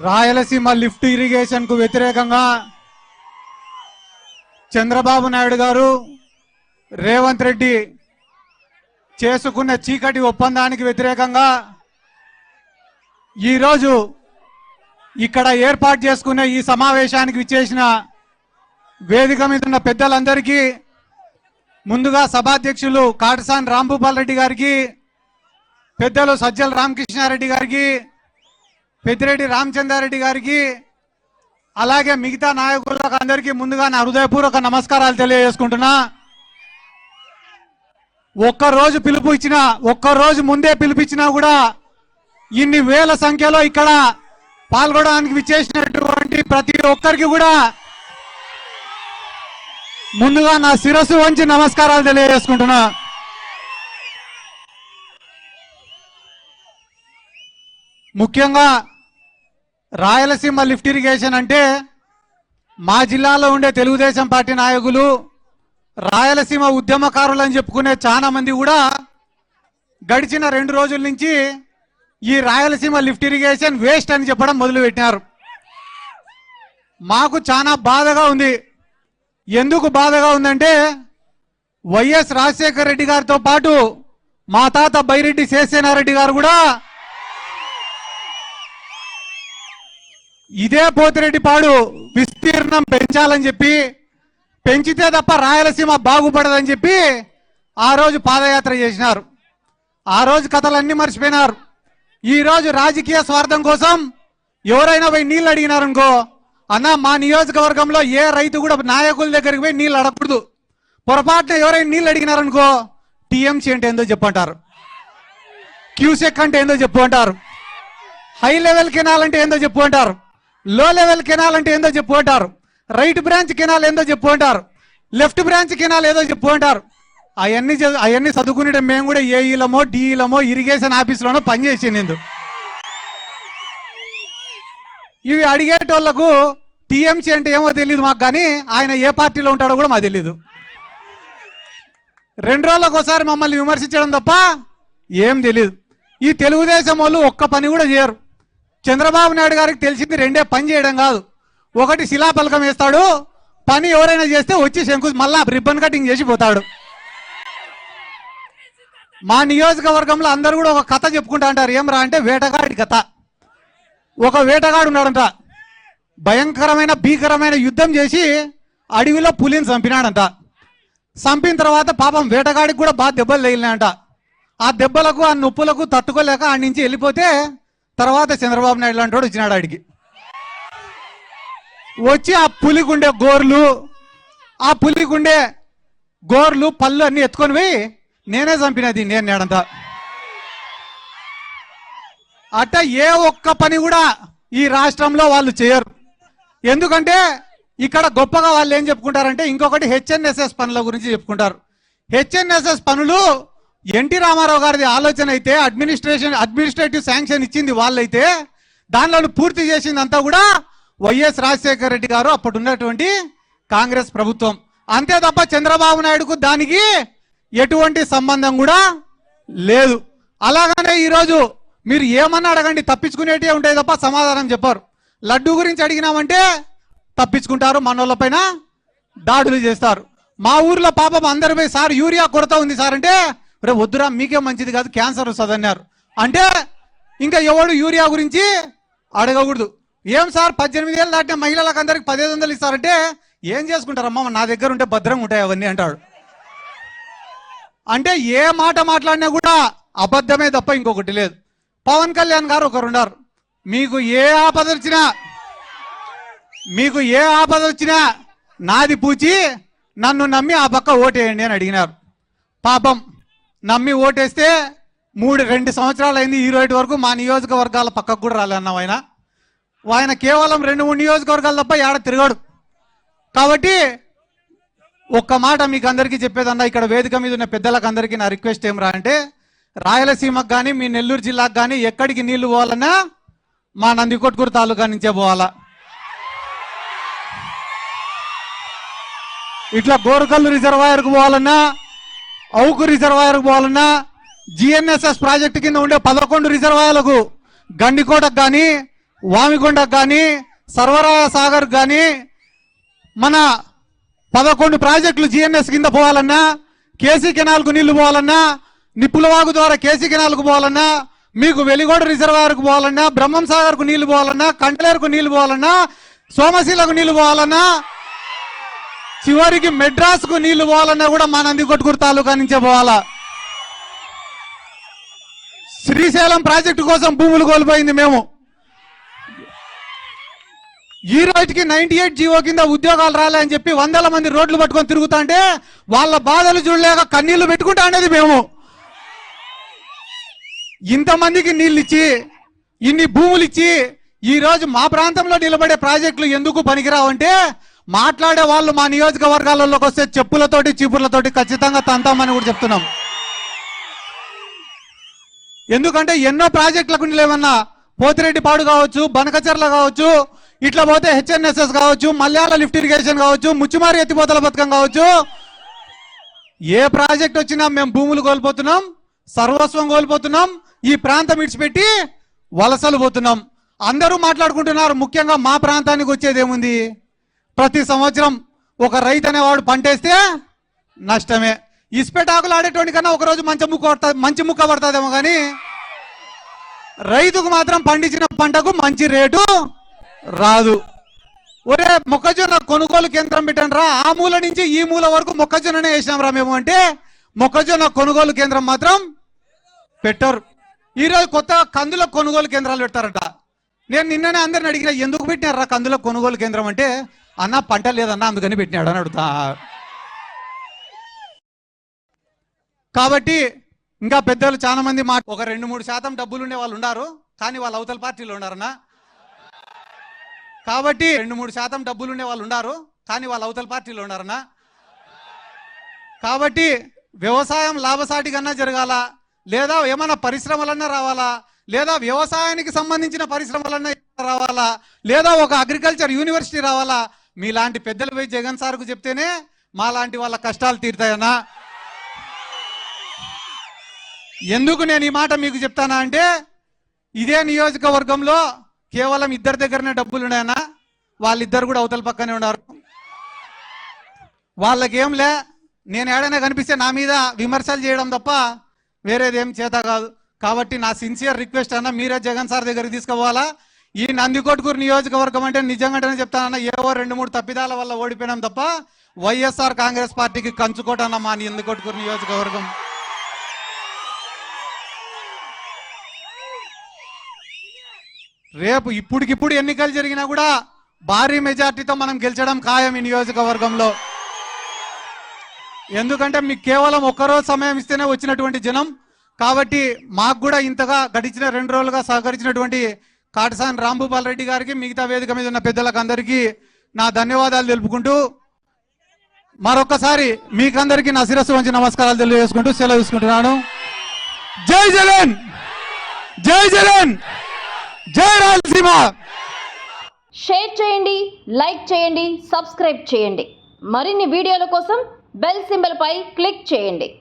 Rayalaseema lift irrigation కు వ్యతిరేకంగా చంద్రబాబు నాయుడు గారు రేవంత్ రెడ్డి చేసుకున్న చీకటి ఒప్పందానికి వ్యతిరేకంగా ఈరోజు ఇక్కడ ఏర్పాటు చేసుకున్న ఈ సమావేశానికి విచ్చేసిన వేదిక మీద ఉన్న పెద్దలందరికీ ముందుగా సభాధ్యక్షులు కాటసాని రాంభూపాల్ రెడ్డి గారికి, పెద్దలు సజ్జల రామకృష్ణారెడ్డి గారికి, పెద్దిరెడ్డి రామచంద్రారెడ్డి గారికి, అలాగే మిగతా నాయకులకు అందరికీ ముందుగా నా హృదయపూర్వక నమస్కారాలు తెలియజేసుకుంటున్నా. ఒక్కరోజు పిలుపు ఇచ్చినా, ఒక్కరోజు ముందే పిలిపించినా కూడా ఇన్ని వేల సంఖ్యలో ఇక్కడ పాల్గొనడానికి విచ్చేసినటువంటి ప్రతి ఒక్కరికి కూడా ముందుగా నా శిరస్సు వంచి నమస్కారాలు తెలియజేసుకుంటున్నా. ముఖ్యంగా రాయలసీమ లిఫ్ట్ ఇరిగేషన్ అంటే మా జిల్లాలో ఉండే తెలుగుదేశం పార్టీ నాయకులు, రాయలసీమ ఉద్యమకారులు అని చెప్పుకునే చాలా మంది కూడా గడిచిన 2 రోజుల నుంచి ఈ రాయలసీమ లిఫ్ట్ ఇరిగేషన్ వేస్ట్ అని చెప్పడం మొదలుపెట్టినారు. మాకు చాలా బాధగా ఉంది. ఎందుకు బాధగా ఉందంటే వైఎస్ రాజశేఖర రెడ్డి గారితో పాటు మా తాత బైరెడ్డి శేషసేనారెడ్డి గారు కూడా ఇదే పోతిరెడ్డిపాడు విస్తీర్ణం పెంచాలని చెప్పి, పెంచితే తప్ప రాయలసీమ బాగుపడదని చెప్పి ఆ రోజు పాదయాత్ర చేసినారు. ఆ రోజు కథలన్నీ మర్చిపోయినారు. ఈ రోజు రాజకీయ స్వార్థం కోసం ఎవరైనా పోయి నీళ్ళు అడిగినారనుకో, అన్న మా నియోజకవర్గంలో ఏ రైతు కూడా నాయకుల దగ్గరికి పోయి నీళ్ళు అడగకూడదు. పొరపాటున ఎవరైనా నీళ్ళు అడిగినారనుకో, టీఎంసీ అంటే ఏందో చెప్పంటారు, క్యూసెక్ అంటే ఏందో చెప్పు అంటారు, హై లెవెల్ కెనాల్ అంటే ఏందో చెప్పు అంటారు, లో లెవెల్ కెనాల్ అంటే ఏందో చెప్పు అంటారు, రైట్ బ్రాంచ్ కెనాల్ ఏందో చెప్పు అంటారు, లెఫ్ట్ బ్రాంచ్ కెనాల్ ఏదో చెప్పు అంటారు. అవన్నీ చదువుకునే మేము కూడా ఏఈలమో డిఈలమో ఇరిగేషన్ ఆఫీసులోనో పనిచేసింది. ఇవి అడిగేటోళ్లకు టీఎంసీ అంటే ఏమో తెలియదు మాకు, కానీ ఆయన ఏ పార్టీలో ఉంటాడో కూడా మాకు తెలియదు. 2 రోజులకు ఒకసారి మమ్మల్ని విమర్శించడం తప్ప ఏం తెలియదు. ఈ తెలుగుదేశం వాళ్ళు ఒక్క పని కూడా చేయరు. చంద్రబాబు నాయుడు గారికి తెలిసింది 2 పని చేయడం కాదు. ఒకటి శిలాఫలకం వేస్తాడు, పని ఎవరైనా చేస్తే వచ్చి శంకు మళ్ళా రిబ్బన్ కటింగ్ చేసి పోతాడు. మా నియోజకవర్గంలో అందరూ కూడా ఒక కథ చెప్పుకుంటా అంటారు. ఏం రా అంటే వేటగాడి కథ. ఒక వేటగాడు ఉన్నాడంట, భయంకరమైన భీకరమైన యుద్ధం చేసి అడవిలో పులిని చంపినాడంట. చంపిన తర్వాత పాపం వేటగాడికి కూడా బాగా దెబ్బలు తగిలినాయంట. ఆ దెబ్బలకు ఆ నొప్పులకు తట్టుకోలేక ఆడి నుంచి వెళ్ళిపోతే తర్వాత చంద్రబాబు నాయుడు లాంటి వాడు వచ్చినాడు. ఆడికి వచ్చి ఆ పులిగుండే గోర్లు పళ్ళు అన్ని ఎత్తుకొని పోయి నేనే చంపినది నేను నేడంతా. అట్ట ఏ ఒక్క పని కూడా ఈ రాష్ట్రంలో వాళ్ళు చేయరు. ఎందుకంటే ఇక్కడ గొప్పగా వాళ్ళు ఏం చెప్పుకుంటారంటే ఇంకొకటి హెచ్ఎన్ఎస్ఎస్ పనుల గురించి చెప్పుకుంటారు. హెచ్ఎన్ఎస్ఎస్ పనులు ఎన్టీ రామారావు గారిది ఆలోచన అయితే, అడ్మినిస్ట్రేటివ్ శాంక్షన్ ఇచ్చింది వాళ్ళైతే, దానిలో పూర్తి చేసిందంతా కూడా వైఎస్ రాజశేఖర రెడ్డి గారు అప్పుడు ఉన్నటువంటి కాంగ్రెస్ ప్రభుత్వం. అంతే తప్ప చంద్రబాబు నాయుడుకు దానికి ఎటువంటి సంబంధం కూడా లేదు. అలాగనే ఈరోజు మీరు ఏమన్నా అడగండి, తప్పించుకునేటివే ఉంటాయి తప్ప సమాధానం చెప్పారు. లడ్డు గురించి అడిగినామంటే తప్పించుకుంటారు, మనోళ్ళపైన దాడులు చేస్తారు. మా ఊర్లో పాపం అందరు పోయి సార్ యూరియా కొరత ఉంది సార్ అంటే, రే వద్దురా మీకే మంచిది కాదు క్యాన్సర్ వస్తుంది అన్నారు. అంటే ఇంకా ఎవడు యూరియా గురించి అడగకూడదు. ఏం సార్ 18 ఏళ్ళు దాటిన మహిళలకు అందరికి 1500 ఇస్తారంటే, ఏం చేసుకుంటారమ్మా నా దగ్గర ఉంటే భద్రంగా ఉంటాయి అవన్నీ అంటాడు. అంటే ఏ మాట మాట్లాడినా కూడా అబద్ధమే తప్ప ఇంకొకటి లేదు. పవన్ కళ్యాణ్ గారు ఒకరు ఉన్నారు, మీకు ఏ ఆపద వచ్చినా నాది పూచి నన్ను నమ్మి ఆ పక్క ఓటేయండి అని అడిగినారు. పాపం నమ్మి ఓటేస్తే 2 సంవత్సరాలు అయింది, ఈ రోజు వరకు మా నియోజకవర్గాల పక్కకు కూడా రాలేన్నాం. ఆయన కేవలం 2-3 నియోజకవర్గాలు తప్ప ఏడ తిరగాడు. కాబట్టి ఒక్క మాట మీకు అందరికీ చెప్పేదన్నా, ఇక్కడ వేదిక మీద ఉన్న పెద్దలకు అందరికీ నా రిక్వెస్ట్ ఏం రా అంటే, రాయలసీమకు కానీ మీ నెల్లూరు జిల్లాకు కానీ ఎక్కడికి నీళ్లు పోవాలన్నా మా నందికొట్కూరు తాలూకా నుంచే పోవాలా. ఇట్లా గోరకల్లు రిజర్వాయర్కు పోవాలన్నా, అవుకు రిజర్వాయర్కు పోవాలన్నా, జిఎన్ఎస్ఎస్ ప్రాజెక్టు కింద ఉండే 11 రిజర్వాయర్లకు, గండికోటకు కానీ వామికొండకు కానీ సర్వరాయ సాగర్ కానీ మన 11 ప్రాజెక్టులు జిఎన్ఎస్ కింద పోవాలన్నా, కేసీ కెనాల్కు నీళ్లు పోవాలన్నా, నిప్పులవాగు ద్వారా కేసీ కెనాల్కు పోవాలన్నా, మీకు వెలిగోడ రిజర్వాయర్కు పోవాలన్నా, బ్రహ్మం సాగర్కు నీళ్లు పోవాలన్నా, కంటలేరుకు నీళ్లు పోవాలన్నా, సోమశీలకు నీళ్లు పోవాలన్నా, చివరికి మెడ్రాస్కు నీళ్లు పోవాలన్నా కూడా మా నందికొట్కూరు తాలూకా నుంచే పోవాలా. శ్రీశైలం ప్రాజెక్టు కోసం భూములు కోల్పోయింది మేము. ఈ రోజుకి 98 జీవో కింద ఉద్యోగాలు రాలే అని చెప్పి వందల మంది రోడ్లు పట్టుకొని తిరుగుతా అంటే వాళ్ళ బాధలు చూడలేక కన్నీళ్లు పెట్టుకుంటా అనేది మేము. ఇంతమందికి నీళ్ళు ఇచ్చి ఇన్ని భూములు ఇచ్చి ఈ రోజు మా ప్రాంతంలో నిలబడే ప్రాజెక్టులు ఎందుకు పనికిరావంటే మాట్లాడే వాళ్ళు మా నియోజకవర్గాలలోకి వస్తే చెప్పులతోటి చీపుర్లతోటి ఖచ్చితంగా తంతామని కూడా చెప్తున్నాం. ఎందుకంటే ఎన్నో ప్రాజెక్టులకు లేవన్నా పోతిరెడ్డిపాడు కావచ్చు, బనకచర్ల కావచ్చు, ఇట్లా పోతే హెచ్ఎన్ఎస్ఎస్ కావచ్చు, మల్యాల లిఫ్ట్ ఇరిగేషన్ కావచ్చు, ముచ్చుమారి ఎత్తిపోతల పథకం కావచ్చు, ఏ ప్రాజెక్ట్ వచ్చినా మేము భూములు కోల్పోతున్నాం, సర్వస్వం కోల్పోతున్నాం, ఈ ప్రాంతం ఇడిచిపెట్టి వలసలు పోతున్నాం. అందరూ మాట్లాడుకుంటున్నారు. ముఖ్యంగా మా ప్రాంతానికి వచ్చేది ఏముంది? ప్రతి సంవత్సరం ఒక రైతు అనేవాడు పంటేస్తే నష్టమే. ఇసుపెటాకులు ఆడేటువంటి కన్నా ఒకరోజు మంచి ముక్క పడుతుందేమో కానీ రైతుకు మాత్రం పండించిన పంటకు మంచి రేటు రాదు. ఒరే మొక్కజొన్న కొనుగోలు కేంద్రం పెట్టండి రా, ఆ మూల నుంచి ఈ మూల వరకు మొక్కజొన్ననే వేసినాం రా మేము అంటే మొక్కజొన్న కొనుగోలు కేంద్రం మాత్రం పెట్టరు. ఈరోజు కొత్తగా కందుల కొనుగోలు కేంద్రాలు పెడతారట. నేను నిన్ననే అందరిని అడిగిన ఎందుకు పెట్టినారా కందుల కొనుగోలు కేంద్రం అంటే అన్న పంట లేదన్నా అందుకని పెట్టినాడు అని అడుగుతా. కాబట్టి ఇంకా పెద్దలు చాలా మంది ఒక 2-3% డబ్బులు ఉండే వాళ్ళు ఉన్నారు, కానీ వాళ్ళు అవతల పార్టీలో ఉన్నారన్నా. కాబట్టి 2-3% డబ్బులు ఉండే వాళ్ళు ఉన్నారు, కానీ వాళ్ళు అవతల పార్టీలో ఉన్నారన్నా. కాబట్టి వ్యవసాయం లాభసాటి కన్నా జరగాల, లేదా ఏమైనా పరిశ్రమలన్నా రావాలా, లేదా వ్యవసాయానికి సంబంధించిన పరిశ్రమలన్నా రావాలా, లేదా ఒక అగ్రికల్చర్ యూనివర్సిటీ రావాలా. మీలాంటి పెద్దలు పోయి జగన్ సార్కు చెప్తేనే మా లాంటి వాళ్ళ కష్టాలు తీరుతాయన్నా. ఎందుకు నేను ఈ మాట మీకు చెప్తానా అంటే ఇదే నియోజకవర్గంలో కేవలం 2 దగ్గరనే డబ్బులు ఉన్నాయన్నా. వాళ్ళిద్దరు కూడా అవతల పక్కనే ఉన్నారు. వాళ్ళకేంలే, నేను ఏడైనా కనిపిస్తే నా మీద విమర్శలు చేయడం తప్ప వేరేదేం చేత కాదు. కాబట్టి నా సిన్సియర్ రిక్వెస్ట్ అన్న, మీరే జగన్ సార్ దగ్గరికి తీసుకుపోవాలా. ఈ నందికొట్కూరు నియోజకవర్గం అంటే నిజంగానే చెప్తానన్నా, ఏవో 2-3 తప్పిదాల వల్ల ఓడిపోయినాం తప్ప వైఎస్ఆర్ కాంగ్రెస్ పార్టీకి కంచుకోటన్న మా నందికొట్కూరు నియోజకవర్గం. రేపు ఇప్పటికిప్పుడు ఎన్నికలు జరిగినా కూడా భారీ మెజార్టీతో మనం గెలిచడం ఖాయం ఈ నియోజకవర్గంలో. ఎందుకంటే మీకు కేవలం ఒక్కరోజు సమయం ఇస్తేనే వచ్చినటువంటి జనం. కాబట్టి మాకు కూడా ఇంతగా గడిచిన 2 రోజులుగా సహకరించినటువంటి కాటసాని రాంభూపాల్ రెడ్డి గారికి, మిగతా వేదిక మీద ఉన్న పెద్దలకు అందరికీ నా ధన్యవాదాలు తెలుపుకుంటూ మరొకసారి మీకందరికీ నా శిరస్సు వంచి నమస్కారాలు తెలియజేసుకుంటూ సెలవు తీసుకుంటున్నాను. జై జగన్, జై జగన్, జై రాయలసీమ. షేర్ చేయండి, లైక్ చేయండి, సబ్స్క్రైబ్ చేయండి. మరిన్ని వీడియోల కోసం బెల్ సింబల్ పై క్లిక్ చేయండి.